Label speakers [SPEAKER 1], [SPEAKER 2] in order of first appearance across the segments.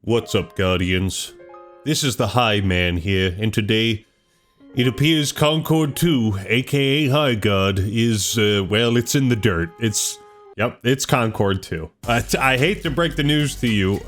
[SPEAKER 1] What's up, Guardians? This is the High Man here, and today, it appears Concord 2, aka Highguard, is, well, it's in the dirt. It's Concord 2. I hate to break the news to you,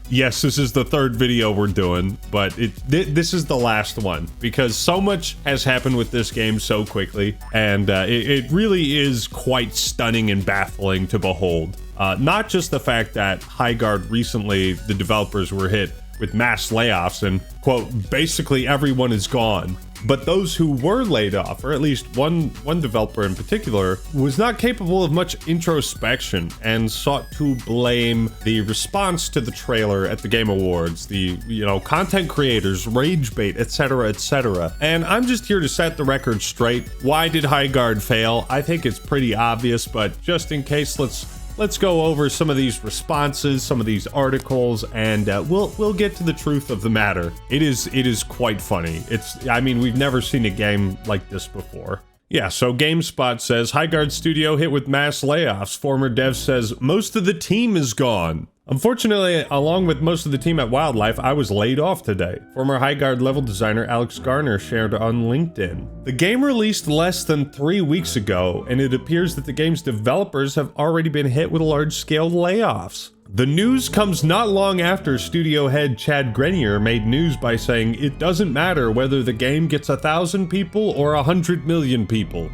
[SPEAKER 1] yes, this is the third video we're doing, but this is the last one, because so much has happened with this game so quickly, and it really is quite stunning and baffling to behold. Not just the fact that Highguard recently, the developers were hit with mass layoffs and, quote, basically everyone is gone. But those who were laid off, or at least one developer in particular, was not capable of much introspection and sought to blame the response to the trailer at the Game Awards, the, content creators, rage bait, etc., etc. And I'm just here to set the record straight. Why did Highguard fail? I think it's pretty obvious, but just in case, let's go over some of these responses, some of these articles, and we'll get to the truth of the matter. It is quite funny. We've never seen a game like this before. Yeah, so GameSpot says, Highguard Studio hit with mass layoffs. Former dev says, most of the team is gone. Unfortunately, along with most of the team at Wildlife, I was laid off today. Former Highguard level designer Alex Garner shared on LinkedIn. The game released less than 3 weeks ago, and it appears that the game's developers have already been hit with large-scale layoffs. The news comes not long after studio head Chad Grenier made news by saying it doesn't matter whether the game gets 1,000 people or 100 million people.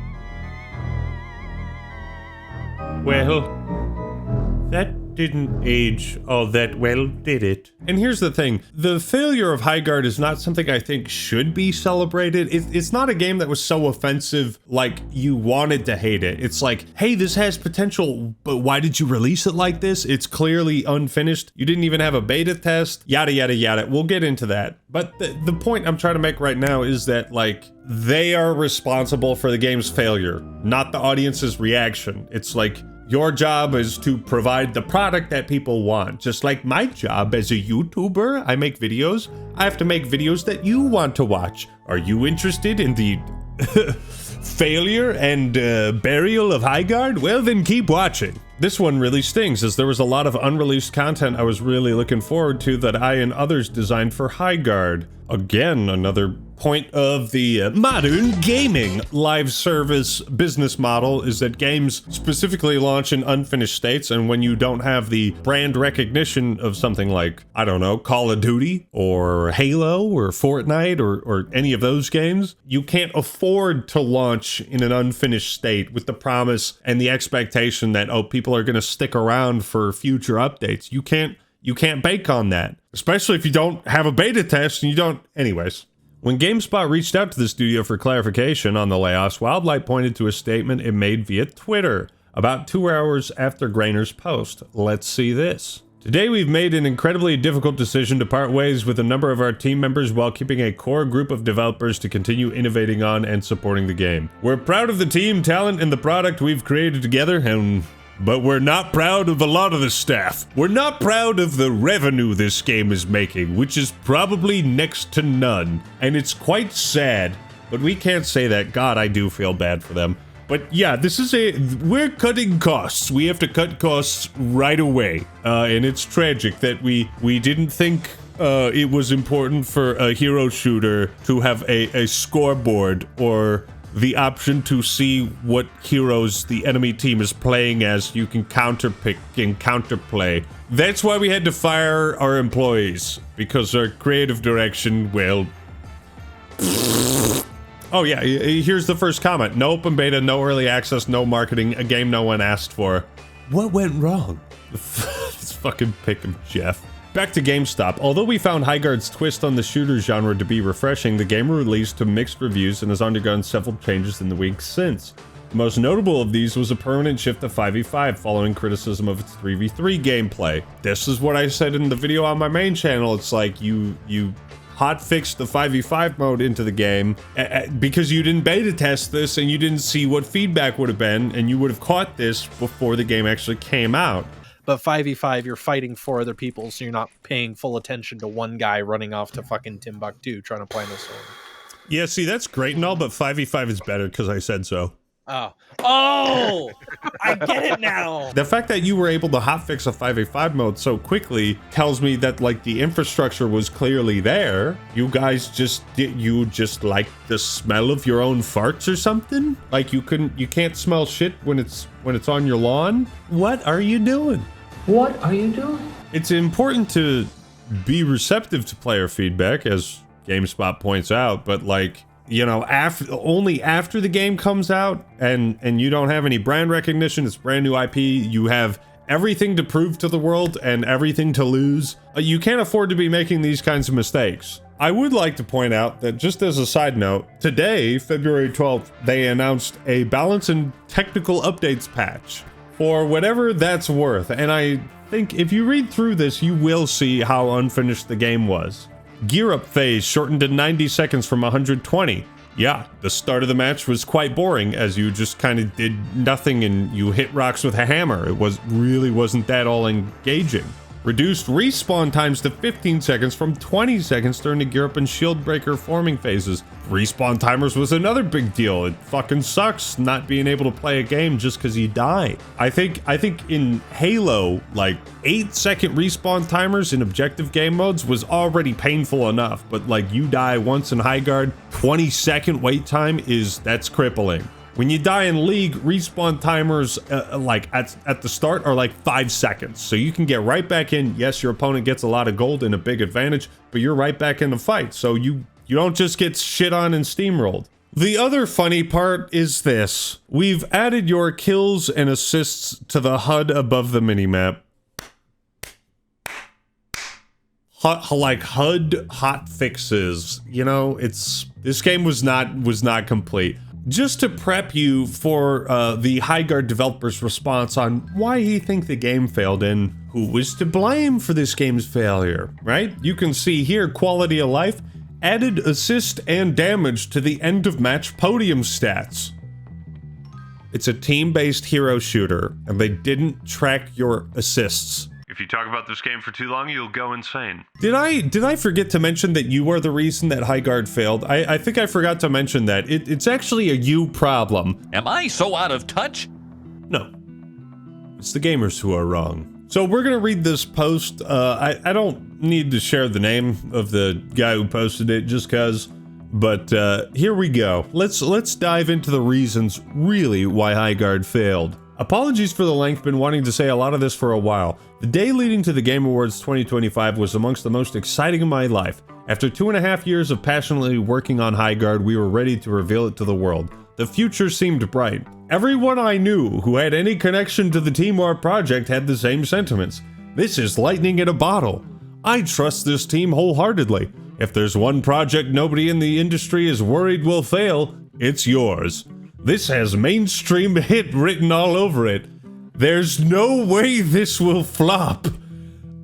[SPEAKER 1] Well, that didn't age all that well, did it? And here's the thing, the failure of Highguard is not something I think should be celebrated. It's not a game that was so offensive like you wanted to hate it. It's like, hey, this has potential, but why did you release it like this? It's clearly unfinished. You didn't even have a beta test, yada, yada, yada. We'll get into that. But the point I'm trying to make right now is that, like, they are responsible for the game's failure, not the audience's reaction. It's like, your job is to provide the product that people want. Just like my job as a YouTuber, I make videos. I have to make videos that you want to watch. Are you interested in the failure and burial of Highguard? Well, then keep watching. This one really stings, as there was a lot of unreleased content I was really looking forward to that I and others designed for Highguard. Again, another point of the modern gaming live service business model is that games specifically launch in unfinished states, and when you don't have the brand recognition of something like, I don't know, Call of Duty or Halo or Fortnite or any of those games, you can't afford to launch in an unfinished state with the promise and the expectation that, oh, people are going to stick around for future updates. You can't bank on that, especially if you don't have a beta test and you don't. Anyways, when GameSpot reached out to the studio for clarification on the layoffs, Wildlight pointed to a statement it made via Twitter about 2 hours after Grainer's post. Let's see this. Today we've made an incredibly difficult decision to part ways with a number of our team members while keeping a core group of developers to continue innovating on and supporting the game. We're proud of the team, talent, and the product we've created together, but we're not proud of a lot of the staff. We're not proud of the revenue this game is making, which is probably next to none. And it's quite sad, but we can't say that. God, I do feel bad for them. But yeah, we're cutting costs. We have to cut costs right away. And it's tragic that we didn't think it was important for a hero shooter to have a scoreboard or the option to see what heroes the enemy team is playing as. You can counterpick and counterplay. That's why we had to fire our employees, because our creative direction, well... Oh yeah, here's the first comment. No open beta, no early access, no marketing, a game no one asked for. What went wrong? Let's fucking pick him, Jeff. Back to GameStop. Although we found Highguard's twist on the shooter genre to be refreshing, the game released to mixed reviews and has undergone several changes in the weeks since. The most notable of these was a permanent shift to 5v5 following criticism of its 3v3 gameplay. This is what I said in the video on my main channel. It's like you hotfixed the 5v5 mode into the game because you didn't beta test this and you didn't see what feedback would have been, and you would have caught this before the game actually came out.
[SPEAKER 2] But 5v5, you're fighting for other people, so you're not paying full attention to one guy running off to fucking Timbuktu trying to plant a sword.
[SPEAKER 1] Yeah, see, that's great and all, but 5v5 is better because I said so.
[SPEAKER 2] Oh, I get it now.
[SPEAKER 1] The fact that you were able to hotfix a 5v5 mode so quickly tells me that like the infrastructure was clearly there. You guys just like the smell of your own farts or something? Like you can't smell shit when it's on your lawn? What are you doing?
[SPEAKER 3] What are you doing?
[SPEAKER 1] It's important to be receptive to player feedback, as GameSpot points out, but like, you know, only after the game comes out and you don't have any brand recognition, it's brand new IP, you have everything to prove to the world and everything to lose. You can't afford to be making these kinds of mistakes. I would like to point out that, just as a side note, today, February 12th, they announced a balance and technical updates patch for whatever that's worth. And I think if you read through this, you will see how unfinished the game was. Gear up phase shortened to 90 seconds from 120. Yeah, the start of the match was quite boring, as you just kind of did nothing and you hit rocks with a hammer. It really wasn't that all engaging. Reduced respawn times to 15 seconds from 20 seconds during the gear up and shield breaker forming phases. Respawn timers was another big deal. It fucking sucks not being able to play a game just because you die. I think in Halo, like 8-second respawn timers in objective game modes was already painful enough, but like you die once in Highguard, 20-second wait time that's crippling. When you die in League, respawn timers like at the start are like 5 seconds. So you can get right back in. Yes, your opponent gets a lot of gold and a big advantage, but you're right back in the fight. So you don't just get shit on and steamrolled. The other funny part is this. We've added your kills and assists to the HUD above the minimap. Like HUD hot fixes. You know, this game was not complete. Just to prep you for the Highguard developer's response on why he think the game failed and who was to blame for this game's failure, right? You can see here quality of life, added assist and damage to the end of match podium stats. It's a team-based hero shooter, and they didn't track your assists.
[SPEAKER 4] If you talk about this game for too long, you'll go insane.
[SPEAKER 1] Did I forget to mention that you are the reason that Highguard failed? I think I forgot to mention that. It's actually a you problem.
[SPEAKER 5] Am I so out of touch?
[SPEAKER 1] No. It's the gamers who are wrong. So we're gonna read this post. I don't need to share the name of the guy who posted it just cause, but here we go. Let's dive into the reasons really why Highguard failed. Apologies for the length, been wanting to say a lot of this for a while. The day leading to the Game Awards 2025 was amongst the most exciting of my life. After 2.5 years of passionately working on Highguard, we were ready to reveal it to the world. The future seemed bright. Everyone I knew who had any connection to the team or project had the same sentiments. This is lightning in a bottle. I trust this team wholeheartedly. If there's one project nobody in the industry is worried will fail, it's yours. This has mainstream hit written all over it. There's no way this will flop.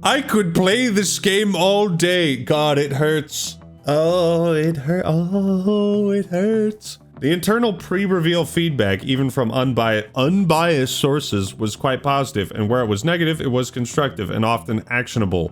[SPEAKER 1] I could play this game all day. God, it hurts. Oh, it hurt. Oh, it hurts. The internal pre-reveal feedback, even from unbiased sources, was quite positive, and where it was negative, it was constructive and often actionable.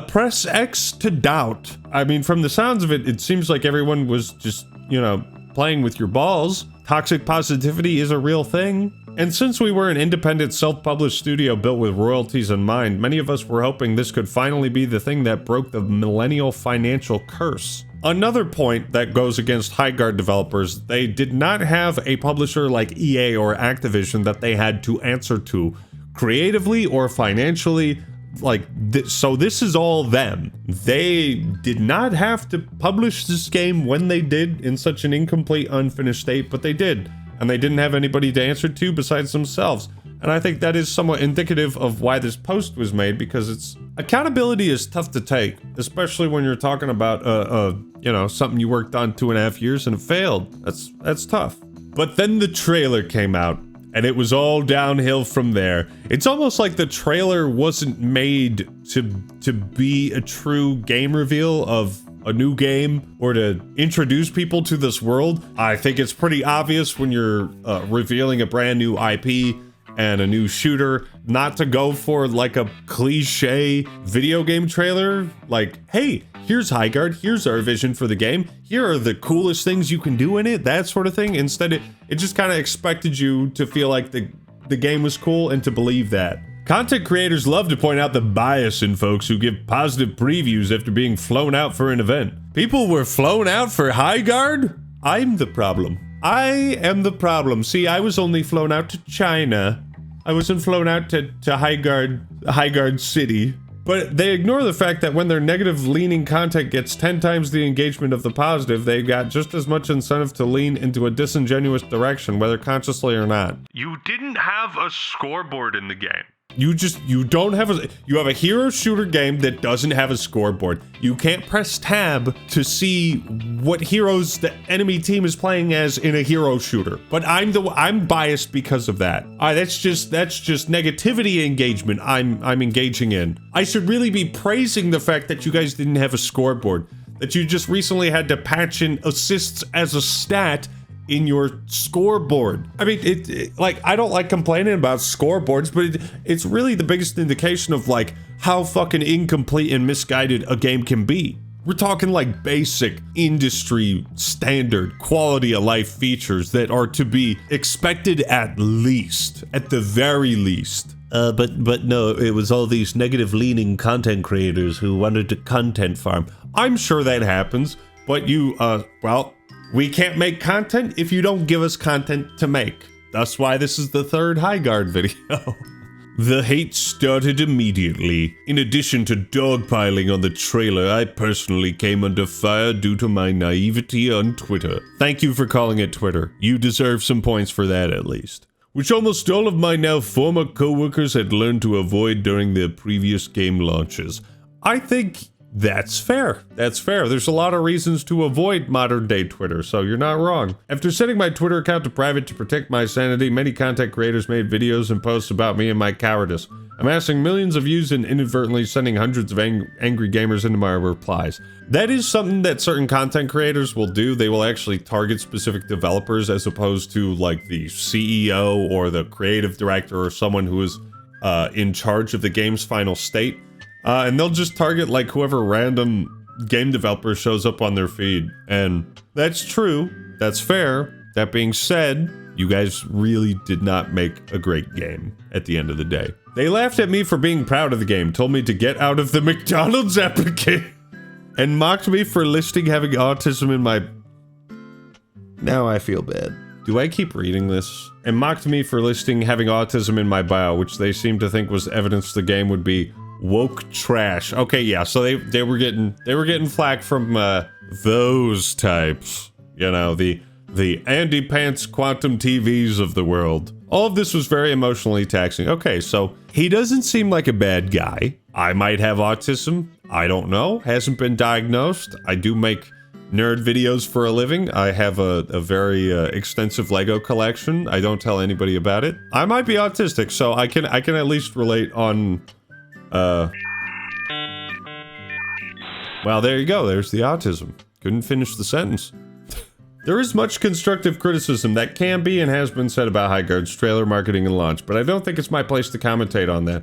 [SPEAKER 1] Press X to doubt. I mean, from the sounds of it, it seems like everyone was just, you know, playing with your balls. Toxic positivity is a real thing. And since we were an independent, self-published studio built with royalties in mind, many of us were hoping this could finally be the thing that broke the millennial financial curse. Another point that goes against Highguard developers, they did not have a publisher like EA or Activision that they had to answer to, creatively or financially. So this is all them. They did not have to publish this game when they did in such an incomplete, unfinished state, but they did. And they didn't have anybody to answer to besides themselves. And I think that is somewhat indicative of why this post was made, because accountability is tough to take, especially when you're talking about, you know, something you worked on 2.5 years and it failed. That's tough. But then the trailer came out, and it was all downhill from there. It's almost like the trailer wasn't made to be a true game reveal of a new game or to introduce people to this world. I think it's pretty obvious when you're revealing a brand new IP and a new shooter, not to go for like a cliche video game trailer. Like, hey, here's Highguard, here's our vision for the game, here are the coolest things you can do in it, that sort of thing. Instead, it just kind of expected you to feel like the game was cool and to believe that. Content creators love to point out the bias in folks who give positive previews after being flown out for an event. People were flown out for Highguard? I'm the problem. I am the problem. See, I was only flown out to China. I wasn't flown out to Highguard City. But they ignore the fact that when their negative-leaning content gets 10 times the engagement of the positive, they got just as much incentive to lean into a disingenuous direction, whether consciously or not.
[SPEAKER 4] You didn't have a scoreboard in the game.
[SPEAKER 1] You have a hero shooter game that doesn't have a scoreboard. You can't press tab to see what heroes the enemy team is playing as in a hero shooter. But I'm biased because of that. That's just negativity engagement I'm engaging in. I should really be praising the fact that you guys didn't have a scoreboard, that you just recently had to patch in assists as a stat in your scoreboard. I mean, like, I don't like complaining about scoreboards, but it's really the biggest indication of like how fucking incomplete and misguided a game can be. We're talking like basic industry standard quality of life features that are to be expected at the very least. But no, it was all these negative leaning content creators who wanted to content farm. I'm sure that happens, but we can't make content if you don't give us content to make. That's why this is the third Highguard video. The hate started immediately. In addition to dogpiling on the trailer, I personally came under fire due to my naivety on Twitter. Thank you for calling it Twitter. You deserve some points for that at least. Which almost all of my now former co-workers had learned to avoid during their previous game launches. I think that's fair. That's fair. There's a lot of reasons to avoid modern day Twitter, so you're not wrong. After setting my Twitter account to private to protect my sanity, many content creators made videos and posts about me and my cowardice, amassing millions of views and inadvertently sending hundreds of angry gamers into my replies. That is something that certain content creators will do. They will actually target specific developers as opposed to like the CEO or the creative director or someone who is in charge of the game's final state. And they'll just target like whoever random game developer shows up on their feed. And that's true. That's fair. That being said, you guys really did not make a great game at the end of the day. They laughed at me for being proud of the game, told me to get out of the McDonald's application, and mocked me for listing having autism in my... Now I feel bad. Do I keep reading this? And mocked me for listing having autism in my bio, which they seemed to think was evidence the game would be woke trash. Okay, yeah, so they were getting flack from those types. You know, the Andy Pants quantum TVs of the world. All of this was very emotionally taxing. Okay, so he doesn't seem like a bad guy. I might have autism. I don't know. Hasn't been diagnosed. I do make nerd videos for a living. I have a very extensive Lego collection. I don't tell anybody about it. I might be autistic, so I can at least relate on well, there you go. There's the autism. Couldn't finish the sentence. There is much constructive criticism that can be and has been said about Highguard's trailer, marketing, and launch, but I don't think it's my place to commentate on that.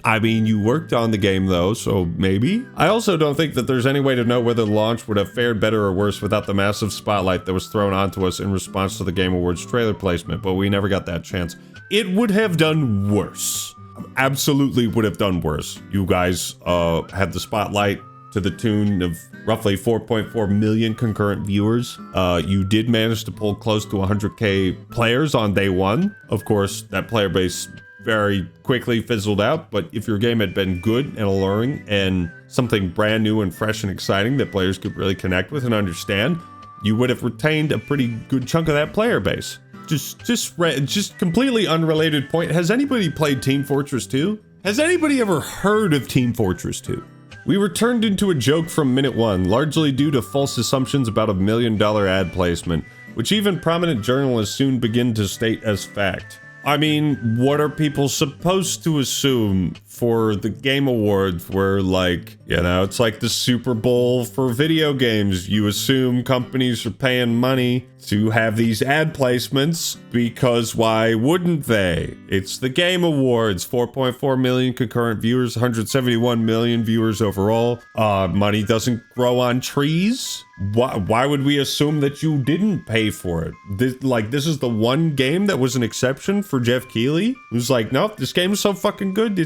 [SPEAKER 1] I mean, you worked on the game though, so maybe? I also don't think that there's any way to know whether the launch would have fared better or worse without the massive spotlight that was thrown onto us in response to the Game Awards trailer placement, but we never got that chance. It would have done worse. Absolutely would have done worse. You guys had the spotlight to the tune of roughly 4.4 million concurrent viewers. You did manage to pull close to 100k players on day one. Of course, that player base very quickly fizzled out, but if your game had been good and alluring and something brand new and fresh and exciting that players could really connect with and understand, you would have retained a pretty good chunk of that player base. Just completely unrelated point. Has anybody played Team Fortress 2? Has anybody ever heard of Team Fortress 2? We were turned into a joke from minute one, largely due to false assumptions about $1 million ad placement, which even prominent journalists soon begin to state as fact. I mean, what are people supposed to assume for the Game Awards where, like, you know, it's like the Super Bowl for video games. You assume companies are paying money to have these ad placements because why wouldn't they? It's the Game Awards. 4.4 million concurrent viewers, 171 million viewers overall. Money doesn't grow on trees. Why would we assume that you didn't pay for it? This is the one game that was an exception for Jeff Keighley, who's like, nope, this game is so fucking good,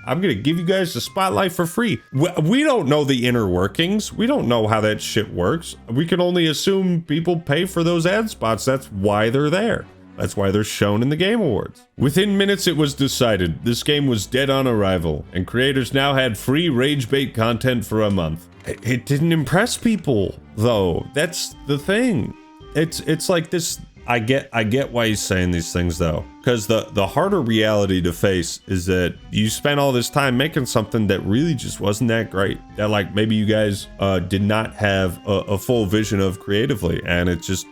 [SPEAKER 1] I'm gonna give you guys the spotlight for free. We don't know the inner workings. We don't know how that shit works. We can only assume people pay for those ad spots. That's why they're there. That's why they're shown in the Game Awards. Within minutes, it was decided this game was dead on arrival, and creators now had free rage bait content for a month. It didn't impress people, though. That's the thing. It's like this. I get why he's saying these things, though, because the harder reality to face is that you spent all this time making something that really just wasn't that great. That, like, maybe you guys did not have a full vision of creatively, and it just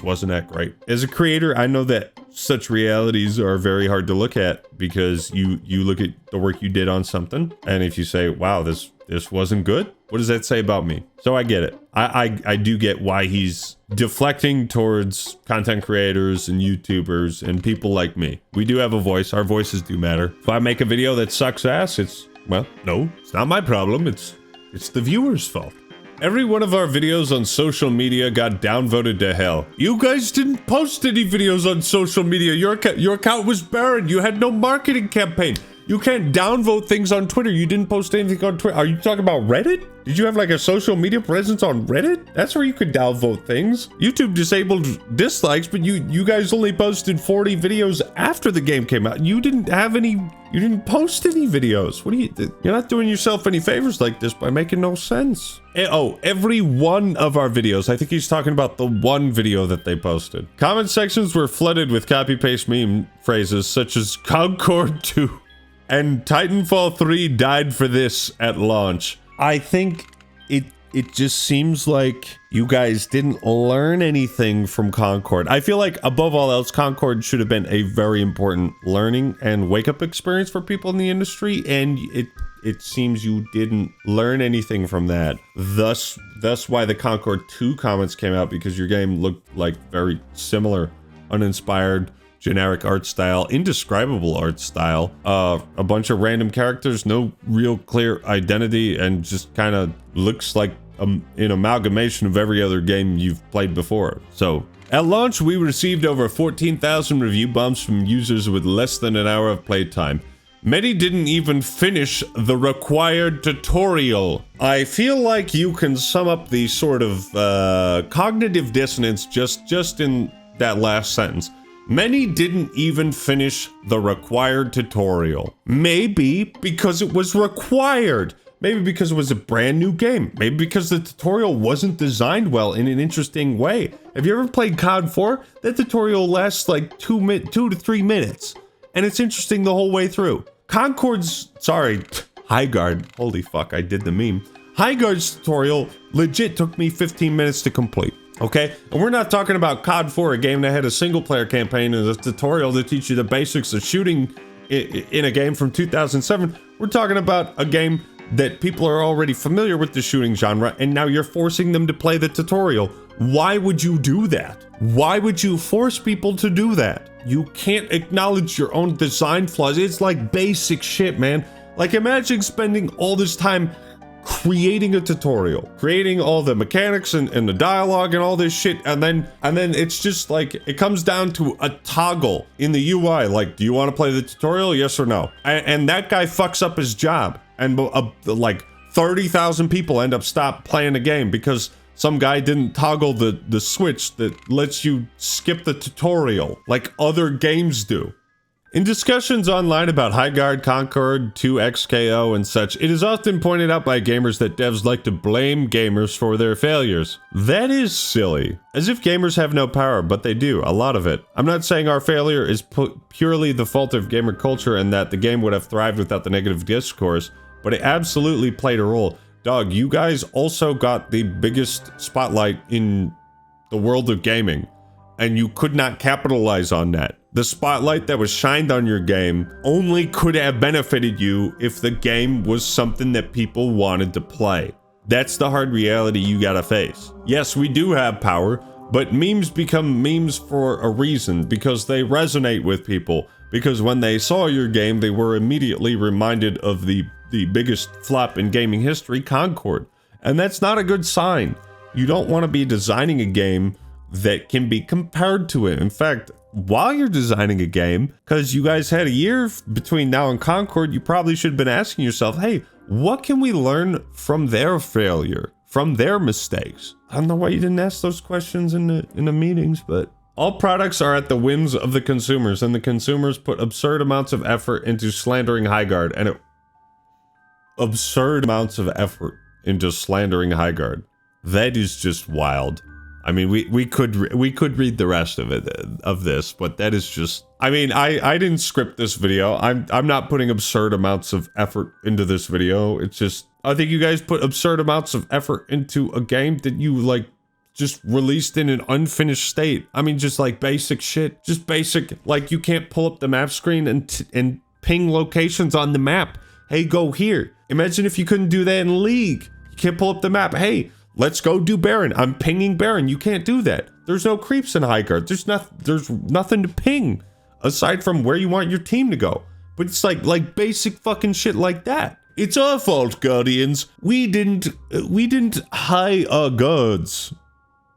[SPEAKER 1] wasn't that great. As a creator, I know that such realities are very hard to look at because you look at the work you did on something, and if you say, wow, this wasn't good, what does that say about me? So I get it. I do get why he's deflecting towards content creators and YouTubers and people like me. We do have a voice. Our voices do matter. If I make a video that sucks ass, no, it's not my problem. It's the viewer's fault. Every one of our videos on social media got downvoted to hell. You guys didn't post any videos on social media. Your account was buried. You had no marketing campaign. You can't downvote things on Twitter. You didn't post anything on Twitter. Are you talking about Reddit? Did you have like a social media presence on Reddit? That's where you could downvote things. YouTube disabled dislikes, but you guys only posted 40 videos after the game came out. You didn't post any videos. You're not doing yourself any favors like this by making no sense. Every one of our videos, I think he's talking about the one video that they posted. Comment sections were flooded with copy-paste meme phrases such as Concord 2 and Titanfall 3 died for this at launch. I think it just seems like you guys didn't learn anything from Concord. I feel like above all else, Concord should have been a very important learning and wake-up experience for people in the industry, and it seems you didn't learn anything from that. Thus why the Concord 2 comments came out, because your game looked like very similar, uninspired, generic art style, indescribable art style, a bunch of random characters, no real clear identity, and just kind of looks like an amalgamation of every other game you've played before. So at launch, we received over 14,000 review bumps from users with less than an hour of playtime. Many didn't even finish the required tutorial. I feel like you can sum up the sort of cognitive dissonance just in that last sentence. Many didn't even finish the required tutorial. Maybe because it was required. Maybe because it was a brand new game. Maybe because the tutorial wasn't designed well in an interesting way. Have you ever played COD 4? That tutorial lasts like 2 to 3 minutes. And it's interesting the whole way through. Highguard. Holy fuck, I did the meme. Highguard's tutorial legit took me 15 minutes to complete. Okay, and we're not talking about COD 4, a game that had a single-player campaign and a tutorial to teach you the basics of shooting in a game from 2007. We're talking about a game that people are already familiar with the shooting genre, and now you're forcing them to play the tutorial. Why would you do that? Why would you force people to do that? You can't acknowledge your own design flaws. It's like basic shit, man. Like, imagine spending all this time creating a tutorial, creating all the mechanics and the dialogue and all this shit, and then it's just like it comes down to a toggle in the UI, like, do you want to play the tutorial, yes or no? And that guy fucks up his job, and like 30,000 people end up stop playing the game because some guy didn't toggle the switch that lets you skip the tutorial like other games do. In discussions online about Highguard, Concord, 2XKO, and such, it is often pointed out by gamers that devs like to blame gamers for their failures. That is silly. As if gamers have no power, but they do, a lot of it. I'm not saying our failure is purely the fault of gamer culture and that the game would have thrived without the negative discourse, but it absolutely played a role. Dog, you guys also got the biggest spotlight in the world of gaming, and you could not capitalize on that. The spotlight that was shined on your game only could have benefited you if the game was something that people wanted to play. That's the hard reality you gotta face. Yes, we do have power, but memes become memes for a reason, because they resonate with people. Because when they saw your game, they were immediately reminded of the biggest flop in gaming history, Concord. And that's not a good sign. You don't want to be designing a game that can be compared to it. In fact, while you're designing a game, because you guys had a year between now and Concord, you probably should have been asking yourself, hey, what can we learn from their failure, from their mistakes? I don't know why you didn't ask those questions in the meetings, but all products are at the whims of the consumers, and the consumers put absurd amounts of effort into slandering Highguard, and absurd amounts of effort into slandering Highguard. That is just wild. I mean, we could read the rest of it, of this, but that is just, I mean, I didn't script this video. I'm not putting absurd amounts of effort into this video. It's just, I think you guys put absurd amounts of effort into a game that you like just released in an unfinished state. I mean, just like basic shit, just basic, like you can't pull up the map screen and ping locations on the map. Hey, go here. Imagine if you couldn't do that in League. You can't pull up the map. Hey, let's go do Baron. I'm pinging Baron. You can't do that. There's no creeps in Highguard. There's nothing to ping aside from where you want your team to go. But it's like basic fucking shit like that. It's our fault, Guardians. We didn't high our guards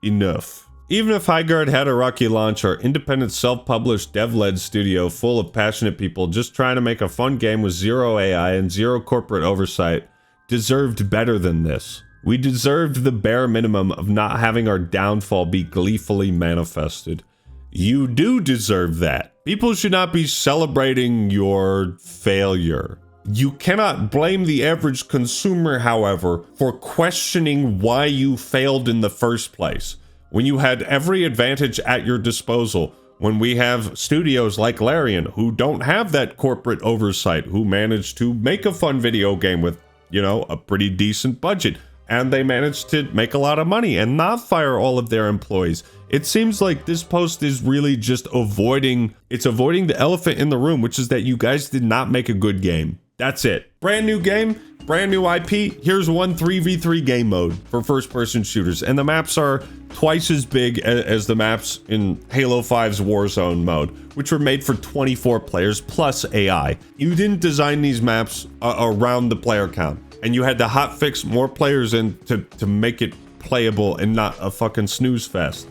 [SPEAKER 1] enough. Even if Highguard had a rocky launch, our independent self-published dev-led studio full of passionate people just trying to make a fun game with zero AI and zero corporate oversight deserved better than this. We deserved the bare minimum of not having our downfall be gleefully manifested. You do deserve that. People should not be celebrating your failure. You cannot blame the average consumer, however, for questioning why you failed in the first place, when you had every advantage at your disposal, when we have studios like Larian who don't have that corporate oversight, who managed to make a fun video game with, you know, a pretty decent budget, and they managed to make a lot of money and not fire all of their employees. It seems like this post is really just avoiding the elephant in the room, which is that you guys did not make a good game. That's it. Brand new game, brand new IP. Here's one 3v3 game mode for first-person shooters, and the maps are twice as big as the maps in Halo 5's Warzone mode, which were made for 24 players plus AI. You didn't design these maps around the player count, and you had to hotfix more players in to make it playable and not a fucking snooze fest.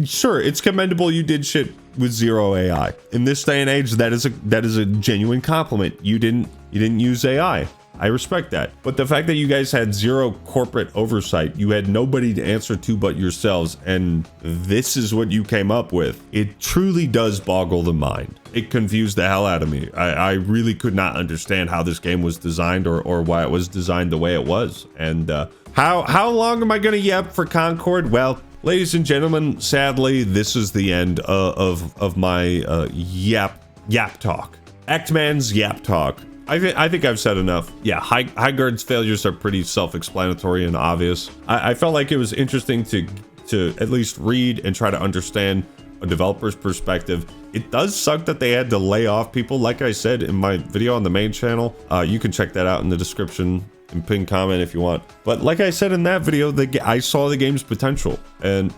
[SPEAKER 1] Sure, it's commendable you did shit with zero AI. In this day and age, that is a genuine compliment. You didn't use AI. I respect that. But the fact that you guys had zero corporate oversight, you had nobody to answer to but yourselves, and this is what you came up with, it truly does boggle the mind. It confused the hell out of me. I really could not understand how this game was designed or why it was designed the way it was. And how long am I gonna yap for Concord? Well, ladies and gentlemen, sadly, this is the end of my yap talk. Actman's yap talk. I think I've said enough. Yeah, Highguard's failures are pretty self-explanatory and obvious. I felt like it was interesting to at least read and try to understand a developer's perspective. It does suck that they had to lay off people. Like I said in my video on the main channel, you can check that out in the description and pin comment if you want. But like I said in that video, I saw the game's potential,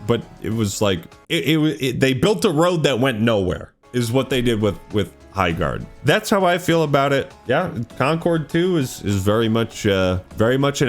[SPEAKER 1] but it was like they built a road that went nowhere. Is what they did with Highguard. That's how I feel about it. Yeah, Concord 2 is very much an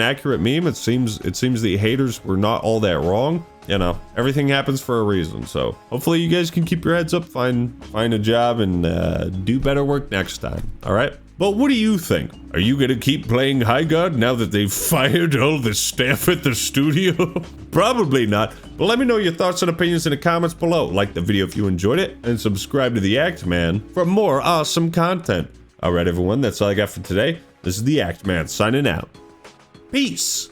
[SPEAKER 1] accurate meme. It seems the haters were not all that wrong. You know, everything happens for a reason. So hopefully you guys can keep your heads up, find a job, and do better work next time. All right. But what do you think? Are you gonna keep playing Highguard now that they've fired all the staff at the studio? Probably not, but let me know your thoughts and opinions in the comments below. Like the video if you enjoyed it, and subscribe to the Act Man for more awesome content. Alright everyone, that's all I got for today. This is the Act Man signing out. Peace!